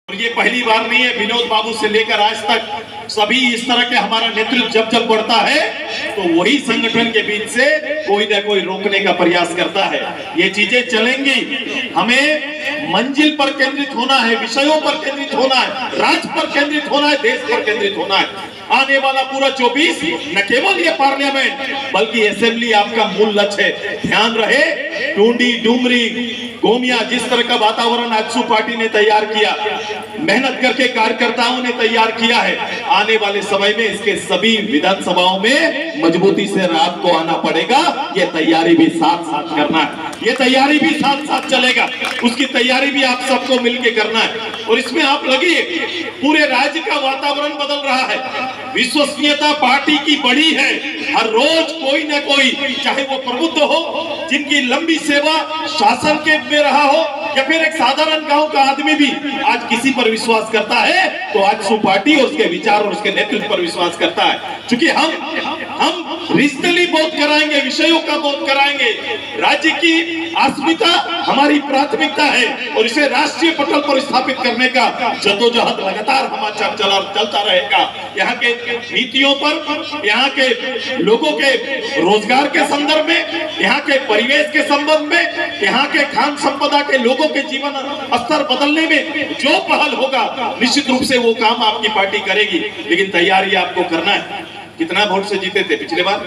और ये पहली बार नहीं है, विनोद बाबू से लेकर आज तक सभी इस तरह के हमारा नेतृत्व जब जब बढ़ता है तो वही संगठन के बीच से कोई न कोई रोकने का प्रयास करता है। ये चीजें चलेंगी, हमें मंजिल पर केंद्रित होना है, विषयों पर केंद्रित होना है, राज्य पर केंद्रित होना है, देश पर केंद्रित होना है। आने वाला पूरा 24 न केवल ये पार्लियामेंट बल्कि असेंबली आपका मूल लक्ष्य है। ध्यान रहे, टूंडी, डूमरी, गोमिया, जिस तरह का वातावरण आजसू पार्टी ने तैयार किया, मेहनत करके कार्यकर्ताओं ने तैयार किया है, आने वाले समय में इसके सभी विधानसभाओं में मजबूती से रात को आना पड़ेगा। ये तैयारी भी साथ साथ करना है, ये तैयारी भी साथ साथ चलेगा, उसकी तैयारी भी आप सबको मिलके करना है। और इसमें आप लगिए, पूरे राज्य का वातावरण बदल रहा है, विश्वसनीयता पार्टी की बड़ी है। हर रोज कोई ना कोई, चाहे वो प्रबुद्ध हो, जिनकी लंबी सेवा शासन के में रहा हो, या फिर एक साधारण गांव का आदमी भी आज किसी पर विश्वास करता है तो आजसू पार्टी और उसके विचार और उसके नेतृत्व पर विश्वास करता है। क्योंकि हम रीजनली बोध कराएंगे, विषयों का बोध कराएंगे, राज्य की अस्मिता हमारी प्राथमिकता है और इसे राष्ट्रीय पटल पर स्थापित करने का जद्दोजहद लगातार हमारा चलता रहेगा। यहाँ के नीतियों पर, यहाँ के लोगों के रोजगार के संदर्भ में, यहाँ के परिवेश के संबंध में, यहाँ के खान संपदा के लोगों के जीवन स्तर बदलने में जो पहल होगा निश्चित रूप से वो काम आपकी पार्टी करेगी। लेकिन तैयारी आपको करना है। कितना वोट से जीते थे पिछले बार?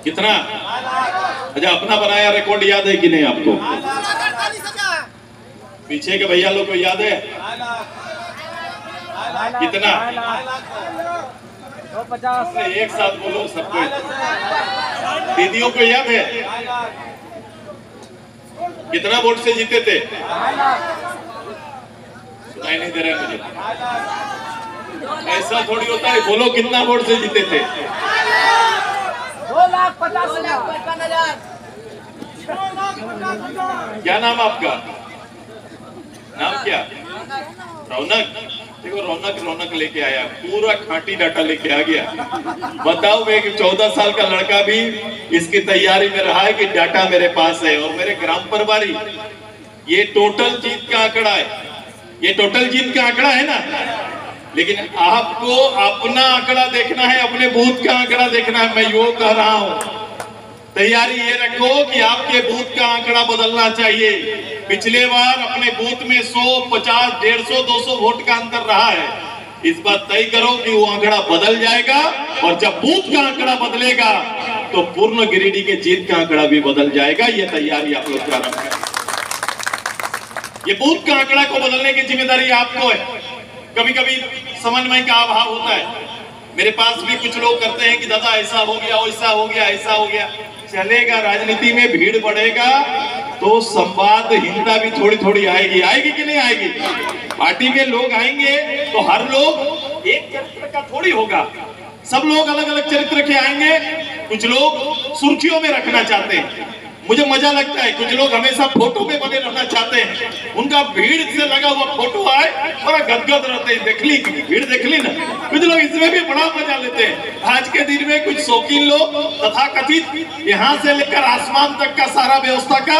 कितना? अच्छा, अपना बनाया रिकॉर्ड याद है कि नहीं आपको? पीछे के भैया लोग को याद है कितना? 250। एक साथ बोलो सबको। दीदियों को याद है कितना वोट से जीते थे? सुनाई नहीं दे रहा है मुझे। ऐसा थोड़ी होता है, बोलो कितना वोट से जीते थे? 2,50,000। क्या नाम आपका? नाम क्या? रौनक। देखो, रौनक लेके आया, पूरा खांटी डाटा लेके आ गया। बताओ, मैं 14 साल का लड़का भी इसकी तैयारी में रहा है कि डाटा मेरे पास है। और मेरे ग्राम प्रभारी, ये टोटल जीत का आंकड़ा है, ये टोटल जीत का आंकड़ा है ना। लेकिन आपको अपना आंकड़ा देखना है, अपने बूथ का आंकड़ा देखना है। मैं यो कह रहा हूं, तैयारी ये रखो कि आपके बूथ का आंकड़ा बदलना चाहिए। पिछले बार अपने बूथ में 100, 50, 150, 200 वोट का अंतर रहा है। इस बार तय करो कि वो आंकड़ा बदल जाएगा, और जब बूथ का आंकड़ा बदलेगा तो पूर्ण गिरिडीह के जीत का आंकड़ा भी बदल जाएगा। ये तैयारी आप लोग प्रारंभ करें। ये बूथ का आंकड़ा को बदलने की जिम्मेदारी आपको है। कभी कभी समन्वय का अभाव होता है। मेरे पास भी कुछ लोग करते हैं कि दादा ऐसा हो गया, वैसा हो गया, ऐसा हो गया। चलेगा, राजनीति में भीड़ बढ़ेगा तो संवादहीनता भी थोड़ी थोड़ी आएगी। आएगी कि नहीं आएगी? पार्टी में लोग आएंगे तो हर लोग एक चरित्र का थोड़ी होगा, सब लोग अलग अलग चरित्र के आएंगे। कुछ लोग सुर्खियों में रखना चाहते हैं, मुझे मजा लगता है। कुछ लोग हमेशा फोटो में बने रहना चाहते हैं, उनका भीड़ से लगा हुआ फोटो आए और गदगद रहते हैं। देख ली भीड़, देख ली ना। कुछ लोग इसमें भी बड़ा मजा लेते हैं। आज के दिन में कुछ शौकीन लोग तथा कथित यहाँ से लेकर आसमान तक का सारा व्यवस्था का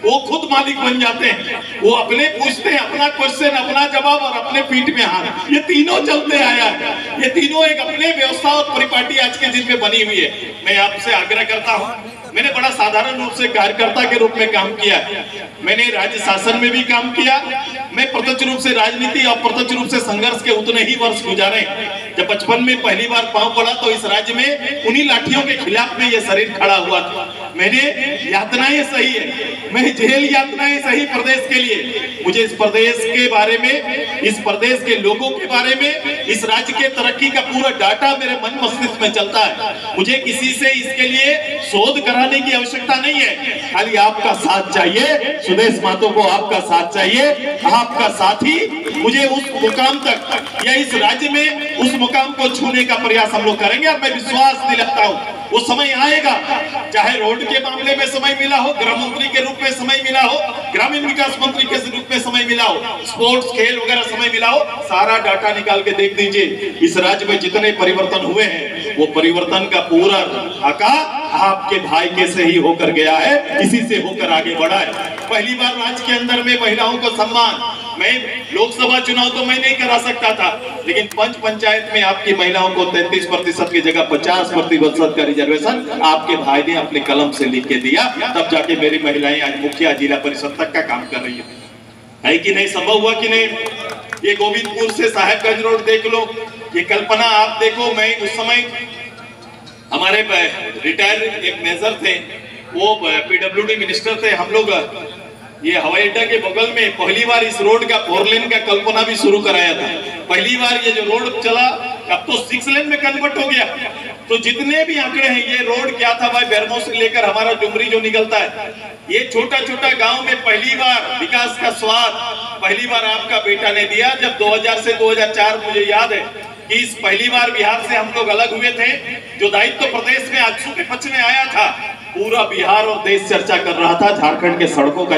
वो खुद मालिक बन जाते हैं। वो अपने पूछते हैं, अपना क्वेश्चन, अपना जवाब और अपने पीठ में हाथ। ये तीनों चलते आया है। ये तीनों एक अपने व्यवस्था और परिपाटी आज के दिन में बनी हुई है। मैं आपसे आग्रह करता हूँ, मैंने बड़ा साधारण रूप से कार्यकर्ता के रूप में काम किया, मैंने राज्य शासन में भी काम किया। मैं प्रत्यक्ष रूप से राजनीति और प्रत्यक्ष रूप से संघर्ष के उतने ही वर्ष गुजारे। जब बचपन में पहली बार पांव पड़ा तो इस राज्य में उन्हीं लाठियों के खिलाफ में ये शरीर खड़ा हुआ था। मैंने यातनाएं सही है, मैं जेल यातनाएं सही प्रदेश के लिए। मुझे इस प्रदेश के बारे में, इस प्रदेश के लोगों के बारे में, इस राज्य के तरक्की का पूरा डाटा मेरे मन मस्तिष्क में चलता है। मुझे किसी से इसके लिए शोध कराने की आवश्यकता नहीं है, खाली आपका साथ चाहिए। सुदेश महतो को आपका साथ चाहिए, आपका साथ ही मुझे उस मुकाम तक या इस राज्य में उस मुकाम को छूने का प्रयास हम लोग करेंगे। और मैं विश्वास दिलाता हूँ वो समय आएगा, चाहे रोड के मामले में समय मिला हो, गृह मंत्री के रूप में समय मिला हो, ग्रामीण विकास मंत्री के रूप में समय मिला हो, स्पोर्ट्स खेल वगैरह समय मिला हो, सारा डाटा निकाल के देख दीजिए। इस राज्य में जितने परिवर्तन हुए हैं वो परिवर्तन का पूरा आका आपके भाई के से ही होकर गया है, इसी से होकर आगे बढ़ा है। पहली बार राज्य के अंदर में महिलाओं को सम्मान, मैं लोकसभा चुनाव तो मैं नहीं करा सकता था, लेकिन पंच पंचायत में आपकी महिलाओं को 33% की जगह 50% का रिजर्वेशन आपके भाई ने अपने कलम से लिख के दिया, तब जाके मेरी महिलाएं आज मुखिया जिला परिषद तक का काम कर रही है कि नहीं? संभव हुआ कि नहीं? ये गोविंदपुर से साहेबगंज रोड देख लो, ये कल्पना आप देखो। मैं उस समय हमारे रिटायर्ड एक मेजर थे, वो पीडब्ल्यूडी मिनिस्टर थे, हम लोग ये हवाई अड्डा के बगल में पहली बार इस रोड का 4 लेन का कल्पना भी शुरू कराया था। पहली बार ये जो रोड चला, अब तो 6 लेन में कन्वर्ट हो गया। तो जितने भी आंकड़े हैं, ये रोड क्या था भाई, बेरमो से लेकर हमारा डुमरी जो निकलता है, ये छोटा छोटा गांव में पहली बार विकास का स्वाद पहली बार आपका बेटा ने दिया। जब 2000 से 2004 मुझे याद है कि इस पहली बार बिहार से हम लोग अलग हुए थे, जो दायित्व प्रदेश में आजसू के पक्ष में आया था, पूरा बिहार और देश चर्चा कर रहा था, झारखंड के सड़कों का